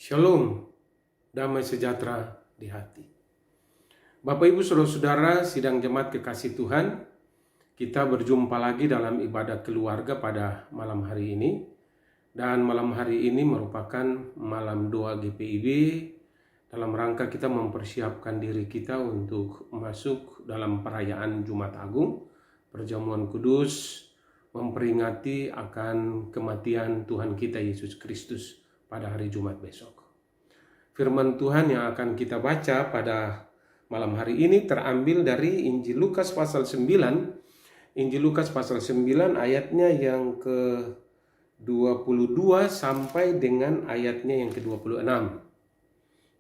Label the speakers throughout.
Speaker 1: Shalom, damai sejahtera di hati. Bapak Ibu Saudara-saudara, sidang jemaat kekasih Tuhan, kita berjumpa lagi dalam ibadah keluarga pada malam hari ini. Dan malam hari ini merupakan malam doa GPIB dalam rangka kita mempersiapkan diri kita untuk masuk dalam perayaan Jumat Agung, perjamuan kudus, memperingati akan kematian Tuhan kita Yesus Kristus pada hari Jumat besok. Firman Tuhan yang akan kita baca pada malam hari ini terambil dari Injil Lukas pasal 9. Injil Lukas pasal 9 ayatnya yang ke-22 sampai dengan ayatnya yang ke-26.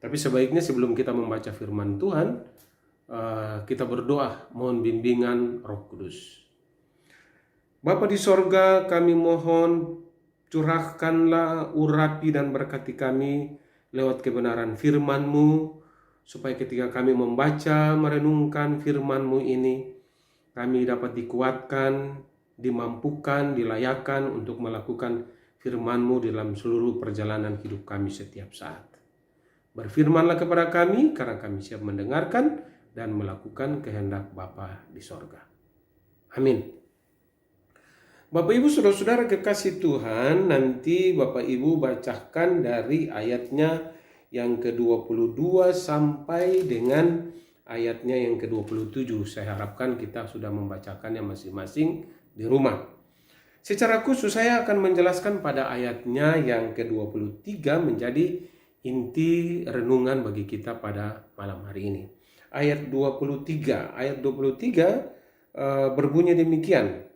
Speaker 1: Tapi sebaiknya sebelum kita membaca firman Tuhan, kita berdoa mohon bimbingan Roh Kudus. Bapa di sorga, kami mohon curahkanlah urapi dan berkati kami lewat kebenaran firman-Mu, supaya ketika kami membaca, merenungkan firman-Mu ini, kami dapat dikuatkan, dimampukan, dilayakkan untuk melakukan firman-Mu dalam seluruh perjalanan hidup kami setiap saat. Berfirmanlah kepada kami, karena kami siap mendengarkan dan melakukan kehendak Bapa di sorga. Amin. Bapak Ibu Saudara-saudara kekasih Tuhan, nanti Bapak Ibu bacakan dari ayatnya yang ke-22 sampai dengan ayatnya yang ke-27. Saya harapkan kita sudah membacakannya masing-masing di rumah. Secara khusus saya akan menjelaskan pada ayatnya yang ke-23 menjadi inti renungan bagi kita pada malam hari ini. Ayat 23 berbunyi demikian.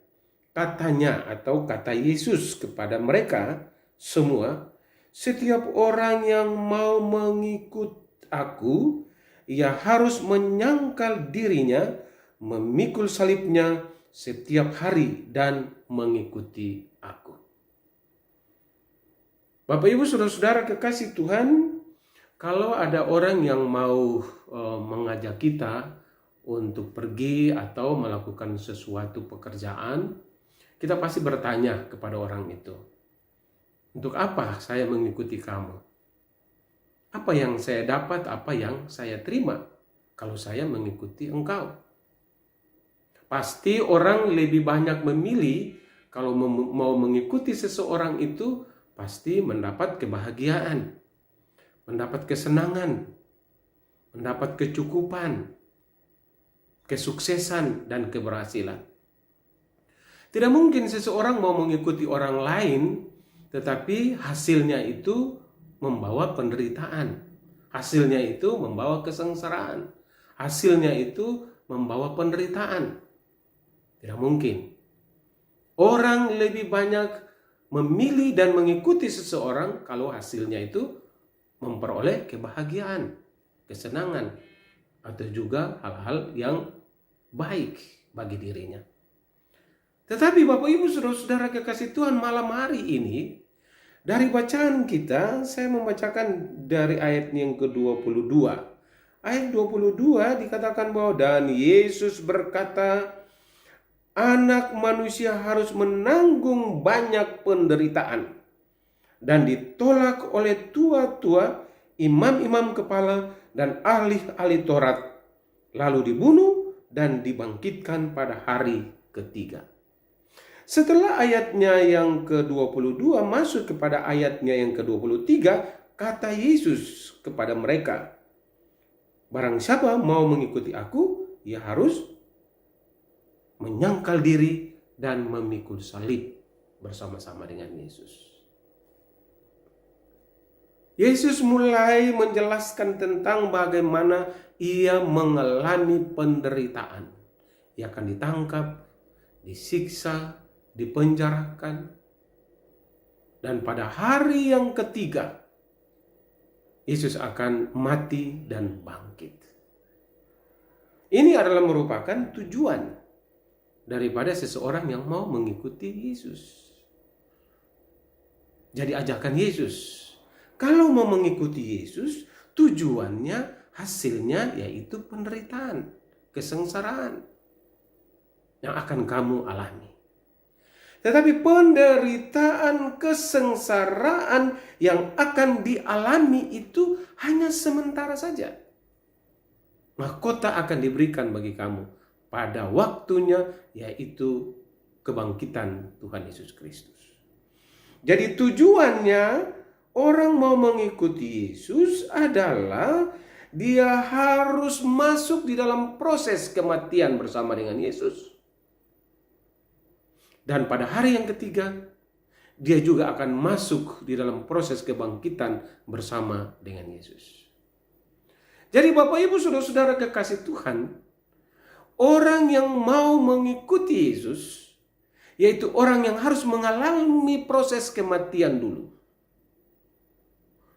Speaker 1: Katanya atau kata Yesus kepada mereka semua, setiap orang yang mau mengikut aku, ia harus menyangkal dirinya, memikul salibnya setiap hari dan mengikuti aku. Bapak Ibu Saudara-saudara kekasih Tuhan, kalau ada orang yang mau mengajak kita untuk pergi atau melakukan sesuatu pekerjaan, kita pasti bertanya kepada orang itu, untuk apa saya mengikuti kamu? Apa yang saya dapat, apa yang saya terima kalau saya mengikuti engkau? Pasti orang lebih banyak memilih kalau mau mengikuti seseorang itu pasti mendapat kebahagiaan, mendapat kesenangan, mendapat kecukupan, kesuksesan, dan keberhasilan. Tidak mungkin seseorang mau mengikuti orang lain, tetapi hasilnya itu membawa penderitaan. Hasilnya itu membawa kesengsaraan. Hasilnya itu membawa penderitaan. Tidak mungkin. Orang lebih banyak memilih dan mengikuti seseorang kalau hasilnya itu memperoleh kebahagiaan, kesenangan, atau juga hal-hal yang baik bagi dirinya. Tetapi Bapak Ibu Saudara-saudara kekasih Tuhan, malam hari ini dari bacaan kita saya membacakan dari ayat yang ke-22. Ayat 22 dikatakan bahwa dan Yesus berkata, Anak manusia harus menanggung banyak penderitaan dan ditolak oleh tua-tua, imam-imam kepala dan ahli-ahli Taurat, lalu dibunuh dan dibangkitkan pada hari ketiga. Setelah ayatnya yang ke-22 masuk kepada ayatnya yang ke-23, kata Yesus kepada mereka, barang siapa mau mengikuti aku, ia harus menyangkal diri dan memikul salib bersama-sama dengan Yesus. Yesus mulai menjelaskan tentang bagaimana ia mengalami penderitaan. Ia akan ditangkap, disiksa, dipenjarakan, dan pada hari yang ketiga Yesus akan mati dan bangkit. Ini adalah merupakan tujuan daripada seseorang yang mau mengikuti Yesus. Jadi ajakan Yesus, kalau mau mengikuti Yesus, tujuannya, hasilnya yaitu penderitaan, kesengsaraan yang akan kamu alami. Tetapi penderitaan, kesengsaraan yang akan dialami itu hanya sementara saja. Mahkota akan diberikan bagi kamu pada waktunya, yaitu kebangkitan Tuhan Yesus Kristus. Jadi tujuannya orang mau mengikuti Yesus adalah dia harus masuk di dalam proses kematian bersama dengan Yesus. Dan pada hari yang ketiga, dia juga akan masuk di dalam proses kebangkitan bersama dengan Yesus. Jadi Bapak Ibu Saudara-saudara kekasih Tuhan, orang yang mau mengikuti Yesus, yaitu orang yang harus mengalami proses kematian dulu.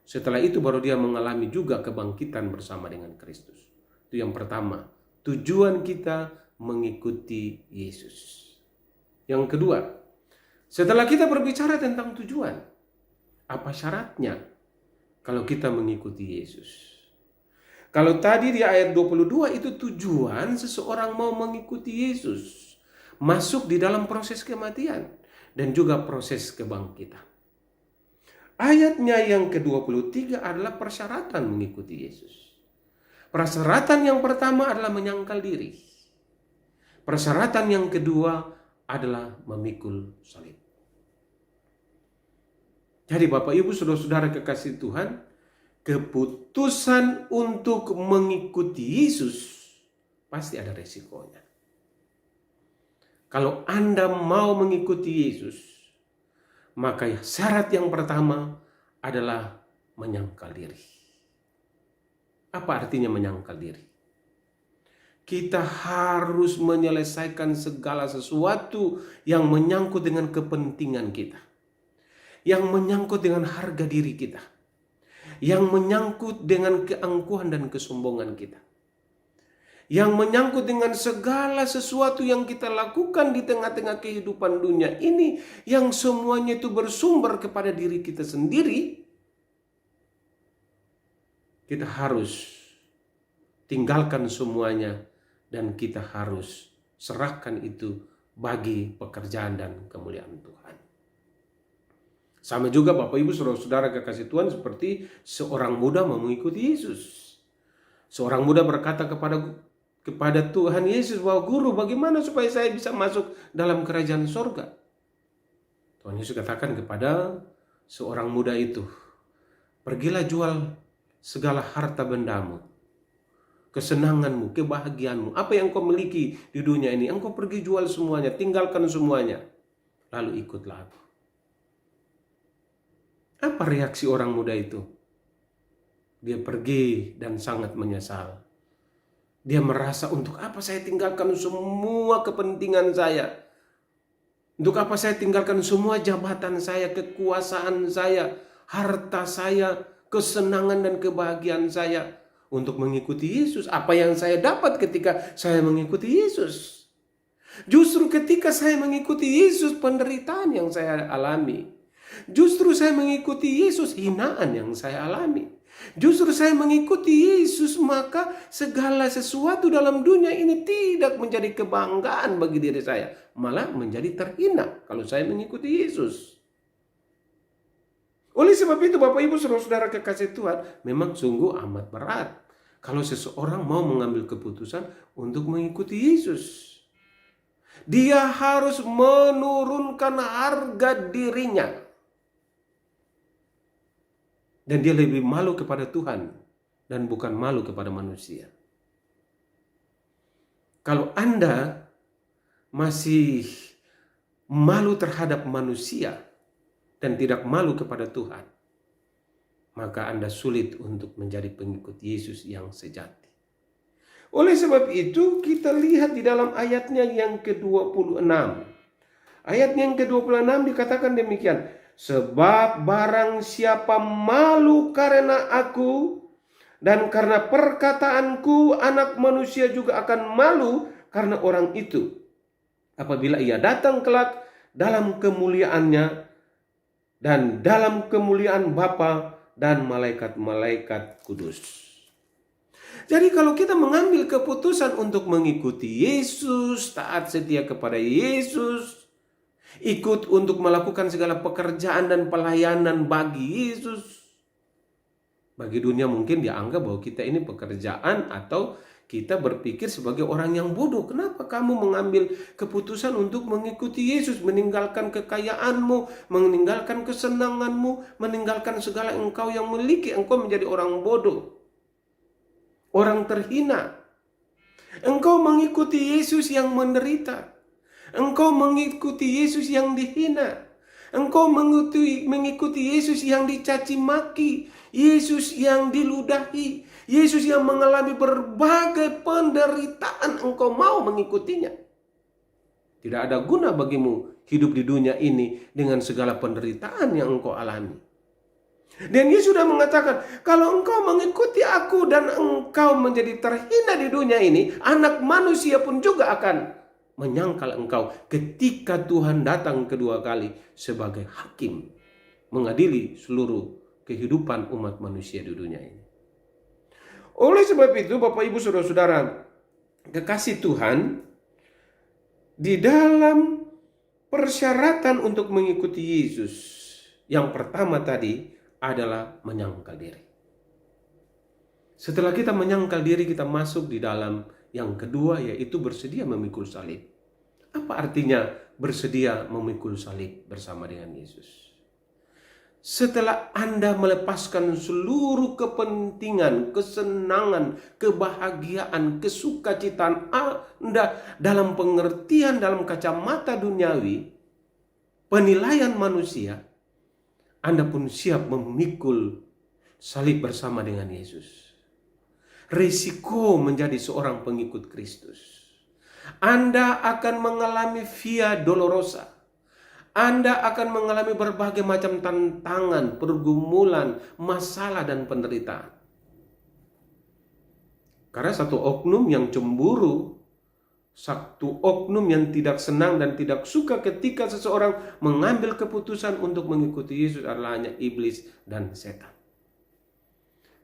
Speaker 1: Setelah itu baru dia mengalami juga kebangkitan bersama dengan Kristus. Itu yang pertama, tujuan kita mengikuti Yesus. Yang kedua, setelah kita berbicara tentang tujuan, apa syaratnya kalau kita mengikuti Yesus? Kalau tadi di ayat 22 itu tujuan seseorang mau mengikuti Yesus, masuk di dalam proses kematian dan juga proses kebangkitan. Ayatnya yang ke-23 adalah persyaratan mengikuti Yesus. Persyaratan yang pertama adalah menyangkal diri. Persyaratan yang kedua adalah memikul salib. Jadi Bapak Ibu Saudara-saudara kekasih Tuhan, keputusan untuk mengikuti Yesus pasti ada resikonya. Kalau Anda mau mengikuti Yesus, maka syarat yang pertama adalah menyangkal diri. Apa artinya menyangkal diri? Kita harus menyelesaikan segala sesuatu yang menyangkut dengan kepentingan kita, yang menyangkut dengan harga diri kita, yang menyangkut dengan keangkuhan dan kesombongan kita, yang menyangkut dengan segala sesuatu yang kita lakukan di tengah-tengah kehidupan dunia ini, yang semuanya itu bersumber kepada diri kita sendiri. Kita harus tinggalkan semuanya dan kita harus serahkan itu bagi pekerjaan dan kemuliaan Tuhan. Sama juga Bapak Ibu Saudara-saudara kekasih Tuhan, seperti seorang muda mau mengikuti Yesus. Seorang muda berkata kepada Tuhan Yesus bahwa, "Guru, bagaimana supaya saya bisa masuk dalam kerajaan sorga?" Tuhan Yesus katakan kepada seorang muda itu, "Pergilah jual segala harta bendamu, kesenanganmu, kebahagiaanmu, apa yang kau miliki di dunia ini, engkau pergi jual semuanya, tinggalkan semuanya, lalu ikutlah aku." Apa reaksi orang muda itu? Dia pergi dan sangat menyesal. Dia merasa, untuk apa saya tinggalkan semua kepentingan saya? Untuk apa saya tinggalkan semua jabatan saya, kekuasaan saya, harta saya, kesenangan dan kebahagiaan saya untuk mengikuti Yesus? Apa yang saya dapat ketika saya mengikuti Yesus? Justru ketika saya mengikuti Yesus, penderitaan yang saya alami. Justru saya mengikuti Yesus, hinaan yang saya alami. Justru saya mengikuti Yesus, maka segala sesuatu dalam dunia ini tidak menjadi kebanggaan bagi diri saya, malah menjadi terhina kalau saya mengikuti Yesus. Oleh sebab itu Bapak Ibu Saudara-saudara kekasih Tuhan, memang sungguh amat berat kalau seseorang mau mengambil keputusan untuk mengikuti Yesus. Dia harus menurunkan harga dirinya. Dan dia lebih malu kepada Tuhan dan bukan malu kepada manusia. Kalau Anda masih malu terhadap manusia dan tidak malu kepada Tuhan, maka Anda sulit untuk menjadi pengikut Yesus yang sejati. Oleh sebab itu kita lihat di dalam ayatnya yang ke-26. Ayat yang ke-26 dikatakan demikian, "Sebab barang siapa malu karena aku dan karena perkataanku, Anak Manusia juga akan malu karena orang itu, apabila ia datang kelak dalam kemuliaannya dan dalam kemuliaan Bapa dan malaikat-malaikat kudus." Jadi kalau kita mengambil keputusan untuk mengikuti Yesus, taat setia kepada Yesus, ikut untuk melakukan segala pekerjaan dan pelayanan bagi Yesus. Bagi dunia mungkin dianggap bahwa kita ini pekerjaan atau kita berpikir sebagai orang yang bodoh. Kenapa kamu mengambil keputusan untuk mengikuti Yesus, meninggalkan kekayaanmu, meninggalkan kesenanganmu, meninggalkan segala engkau yang miliki? Engkau menjadi orang bodoh, orang terhina. Engkau mengikuti Yesus yang menderita. Engkau mengikuti Yesus yang dihina. Engkau mengikuti Yesus yang dicaci maki, Yesus yang diludahi, Yesus yang mengalami berbagai penderitaan. Engkau mau mengikutinya. Tidak ada guna bagimu hidup di dunia ini dengan segala penderitaan yang engkau alami. Dan Yesus sudah mengatakan, kalau engkau mengikuti aku dan engkau menjadi terhina di dunia ini, Anak Manusia pun juga akan menyangkal engkau ketika Tuhan datang kedua kali sebagai hakim, mengadili seluruh kehidupan umat manusia di dunia ini. Oleh sebab itu, Bapak Ibu Saudara-saudara kekasih Tuhan, di dalam persyaratan untuk mengikuti Yesus, yang pertama tadi adalah menyangkal diri. Setelah kita menyangkal diri, kita masuk di dalam yang kedua, yaitu bersedia memikul salib. Apa artinya bersedia memikul salib bersama dengan Yesus? Setelah Anda melepaskan seluruh kepentingan, kesenangan, kebahagiaan, kesukacitaan Anda dalam pengertian, dalam kacamata duniawi, penilaian manusia, Anda pun siap memikul salib bersama dengan Yesus. Risiko menjadi seorang pengikut Kristus. Anda akan mengalami via dolorosa. Anda akan mengalami berbagai macam tantangan, pergumulan, masalah, dan penderitaan. Karena satu oknum yang cemburu, satu oknum yang tidak senang dan tidak suka ketika seseorang mengambil keputusan untuk mengikuti Yesus adalah hanya iblis dan setan.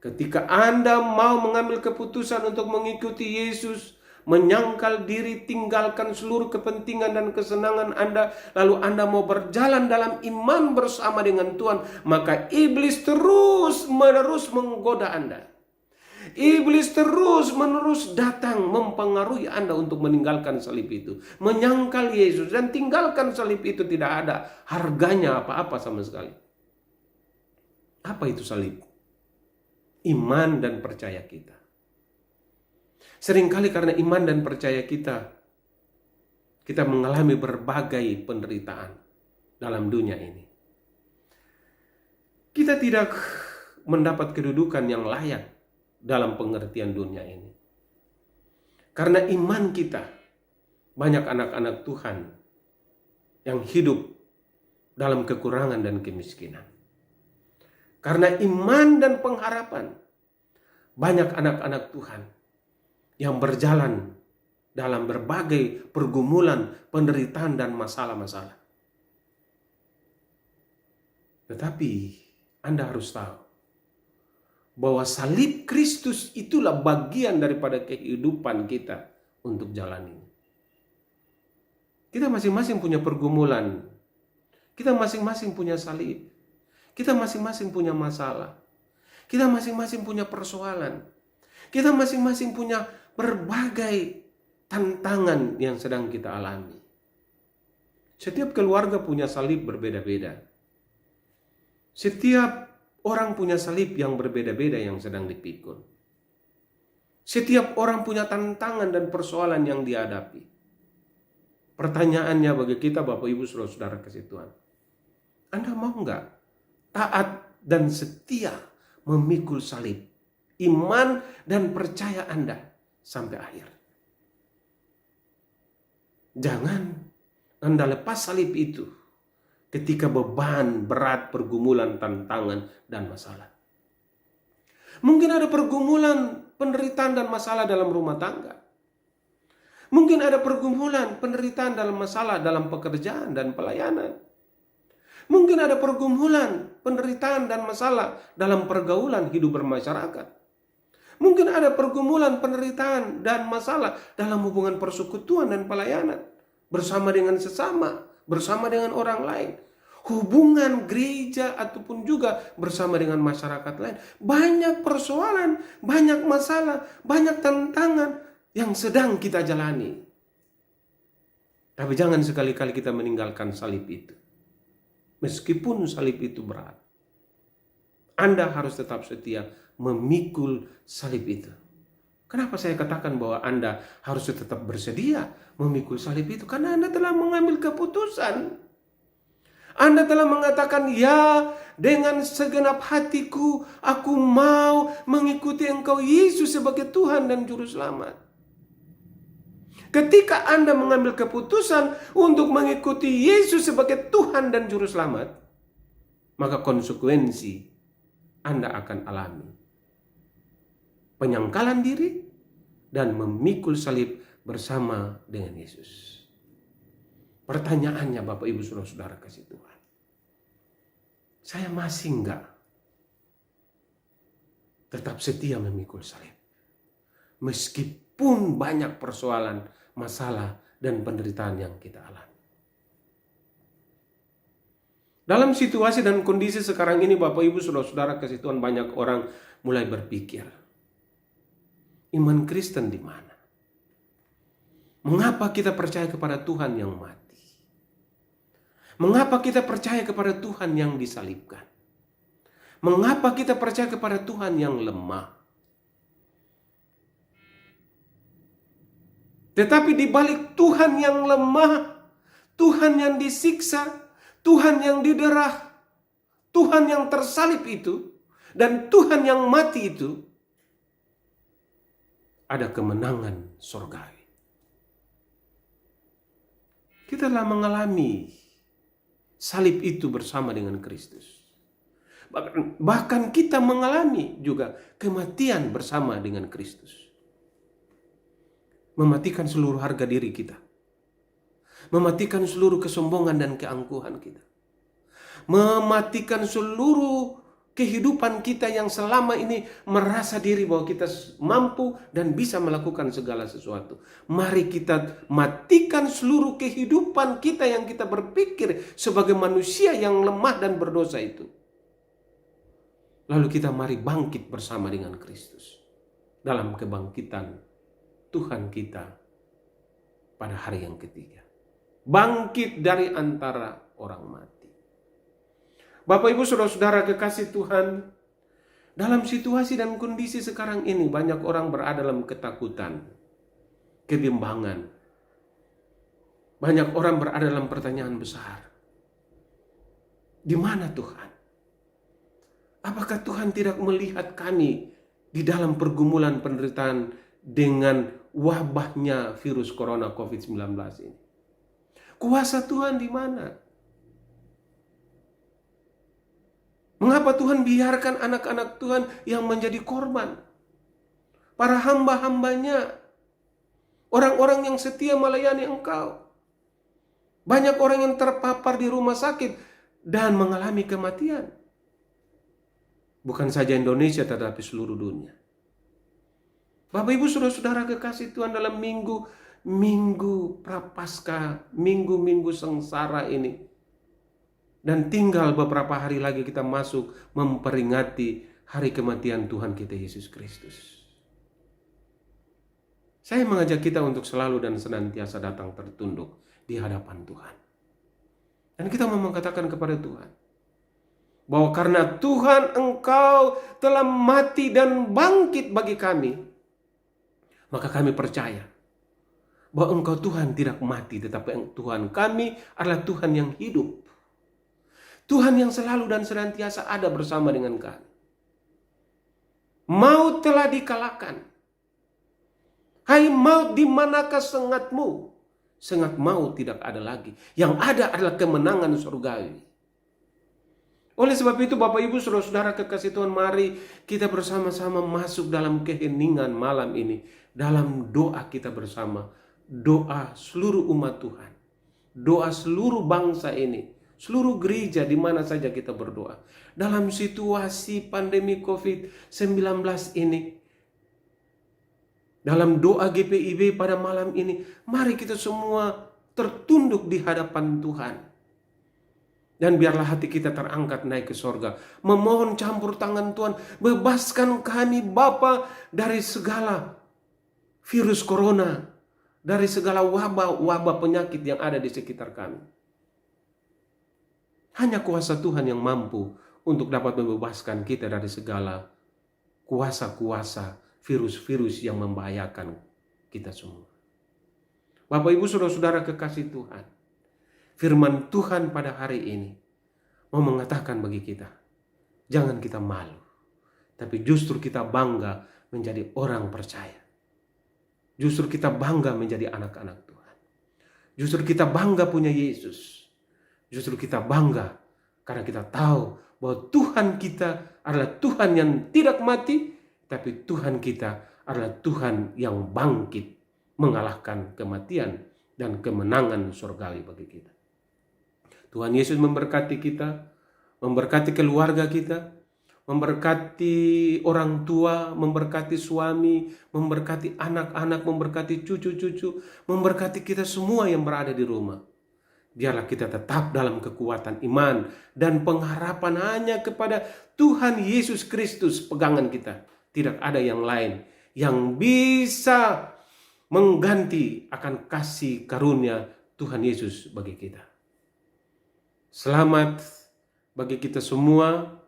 Speaker 1: Ketika Anda mau mengambil keputusan untuk mengikuti Yesus, menyangkal diri, tinggalkan seluruh kepentingan dan kesenangan Anda, lalu Anda mau berjalan dalam iman bersama dengan Tuhan, maka iblis terus-menerus menggoda Anda. Iblis terus-menerus datang mempengaruhi Anda untuk meninggalkan salib itu, menyangkal Yesus, dan tinggalkan salib itu tidak ada harganya apa-apa sama sekali. Apa itu salib? Iman dan percaya kita. Seringkali karena iman dan percaya kita mengalami berbagai penderitaan dalam dunia ini. Kita tidak mendapat kedudukan yang layak dalam pengertian dunia ini. Karena iman kita, banyak anak-anak Tuhan yang hidup dalam kekurangan dan kemiskinan. Karena iman dan pengharapan, banyak anak-anak Tuhan yang berjalan dalam berbagai pergumulan, penderitaan, dan masalah-masalah. Tetapi Anda harus tahu bahwa salib Kristus itulah bagian daripada kehidupan kita untuk jalan ini. Kita masing-masing punya pergumulan. Kita masing-masing punya salib. Kita masing-masing punya masalah. Kita masing-masing punya persoalan. Kita masing-masing punya berbagai tantangan yang sedang kita alami. Setiap keluarga punya salib berbeda-beda. Setiap orang punya salib yang berbeda-beda yang sedang dipikul. Setiap orang punya tantangan dan persoalan yang dihadapi. Pertanyaannya bagi kita, Bapak Ibu Saudara kasih Tuhan, Anda mau enggak taat dan setia memikul salib iman dan percaya Anda sampai akhir? Jangan Anda lepas salib itu ketika beban, berat, pergumulan, tantangan, dan masalah. Mungkin ada pergumulan, penderitaan, dan masalah dalam rumah tangga. Mungkin ada pergumulan, penderitaan, dalam masalah dalam pekerjaan dan pelayanan. Mungkin ada pergumulan, penderitaan, dan masalah dalam pergaulan hidup bermasyarakat. Mungkin ada pergumulan, penderitaan, dan masalah dalam hubungan persekutuan dan pelayanan bersama dengan sesama, bersama dengan orang lain. Hubungan gereja ataupun juga bersama dengan masyarakat lain. Banyak persoalan, banyak masalah, banyak tantangan yang sedang kita jalani. Tapi jangan sekali-kali kita meninggalkan salib itu. Meskipun salib itu berat, Anda harus tetap setia memikul salib itu. Kenapa saya katakan bahwa Anda harus tetap bersedia memikul salib itu? Karena Anda telah mengambil keputusan. Anda telah mengatakan, ya, dengan segenap hatiku aku mau mengikuti Engkau Yesus sebagai Tuhan dan Juru Selamat. Ketika Anda mengambil keputusan untuk mengikuti Yesus sebagai Tuhan dan Juru Selamat, maka konsekuensi Anda akan alami penyangkalan diri dan memikul salib bersama dengan Yesus. Pertanyaannya Bapak Ibu Saudara kasih Tuhan, saya masih enggak tetap setia memikul salib? Meskipun banyak persoalan, masalah, dan penderitaan yang kita alami. Dalam situasi dan kondisi sekarang ini Bapak Ibu Saudara kasih Tuhan, banyak orang mulai berpikir, iman Kristen di mana? Mengapa kita percaya kepada Tuhan yang mati? Mengapa kita percaya kepada Tuhan yang disalibkan? Mengapa kita percaya kepada Tuhan yang lemah? Tetapi di balik Tuhan yang lemah, Tuhan yang disiksa, Tuhan yang diderah, Tuhan yang tersalib itu, dan Tuhan yang mati itu, ada kemenangan surgawi. Kita telah mengalami salib itu bersama dengan Kristus. Bahkan kita mengalami juga kematian bersama dengan Kristus. Mematikan seluruh harga diri kita. Mematikan seluruh kesombongan dan keangkuhan kita. Mematikan seluruh kehidupan kita yang selama ini merasa diri bahwa kita mampu dan bisa melakukan segala sesuatu. Mari kita matikan seluruh kehidupan kita yang kita berpikir sebagai manusia yang lemah dan berdosa itu. Lalu kita mari bangkit bersama dengan Kristus dalam kebangkitan Tuhan kita pada hari yang ketiga. Bangkit dari antara orang mati. Bapak Ibu Saudara-saudara kekasih Tuhan, dalam situasi dan kondisi sekarang ini banyak orang berada dalam ketakutan, kebimbangan. Banyak orang berada dalam pertanyaan besar. Di mana Tuhan? Apakah Tuhan tidak melihat kami di dalam pergumulan penderitaan dengan wabahnya virus corona COVID-19 ini? Kuasa Tuhan di mana? Mengapa Tuhan biarkan anak-anak Tuhan yang menjadi korban? Para hamba-hambanya, orang-orang yang setia melayani Engkau. Banyak orang yang terpapar di rumah sakit dan mengalami kematian. Bukan saja Indonesia tetapi seluruh dunia. Bapak Ibu Saudara-saudara kekasih Tuhan, dalam minggu Prapaskah, minggu sengsara ini, dan tinggal beberapa hari lagi kita masuk memperingati hari kematian Tuhan kita Yesus Kristus. Saya mengajak kita untuk selalu dan senantiasa datang tertunduk di hadapan Tuhan. Dan kita mau mengatakan kepada Tuhan, bahwa karena Tuhan Engkau telah mati dan bangkit bagi kami, maka kami percaya bahwa Engkau Tuhan tidak mati, tetapi Tuhan kami adalah Tuhan yang hidup. Tuhan yang selalu dan senantiasa ada bersama dengan kami. Maut telah dikalahkan. Hai maut, di manakah sengatmu? Sengat maut tidak ada lagi. Yang ada adalah kemenangan surgawi. Oleh sebab itu Bapak Ibu Saudara-saudara kekasih Tuhan, mari kita bersama-sama masuk dalam keheningan malam ini. Dalam doa kita bersama. Doa seluruh umat Tuhan. Doa seluruh bangsa ini. Seluruh gereja di mana saja kita berdoa. Dalam situasi pandemi COVID-19 ini. Dalam doa GPIB pada malam ini. Mari kita semua tertunduk di hadapan Tuhan. Dan biarlah hati kita terangkat naik ke sorga. Memohon campur tangan Tuhan. Bebaskan kami Bapa dari segala virus corona. Dari segala wabah penyakit yang ada di sekitar kami. Hanya kuasa Tuhan yang mampu untuk dapat membebaskan kita dari segala kuasa-kuasa virus-virus yang membahayakan kita semua. Bapak Ibu Saudara-saudara kekasih Tuhan. Firman Tuhan pada hari ini mau mengatakan bagi kita, jangan kita malu, tapi justru kita bangga menjadi orang percaya. Justru kita bangga menjadi anak-anak Tuhan. Justru kita bangga punya Yesus. Justru kita bangga karena kita tahu bahwa Tuhan kita adalah Tuhan yang tidak mati, tapi Tuhan kita adalah Tuhan yang bangkit, mengalahkan kematian dan kemenangan surgawi bagi kita. Tuhan Yesus memberkati kita, memberkati keluarga kita, memberkati orang tua, memberkati suami, memberkati anak-anak, memberkati cucu-cucu, memberkati kita semua yang berada di rumah. Biarlah kita tetap dalam kekuatan iman dan pengharapan hanya kepada Tuhan Yesus Kristus pegangan kita. Tidak ada yang lain yang bisa mengganti akan kasih karunia Tuhan Yesus bagi kita. Selamat bagi kita semua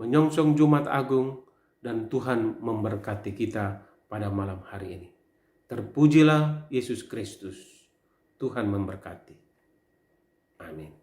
Speaker 1: menyongsong Jumat Agung dan Tuhan memberkati kita pada malam hari ini. Terpujilah Yesus Kristus. Tuhan memberkati. Amin.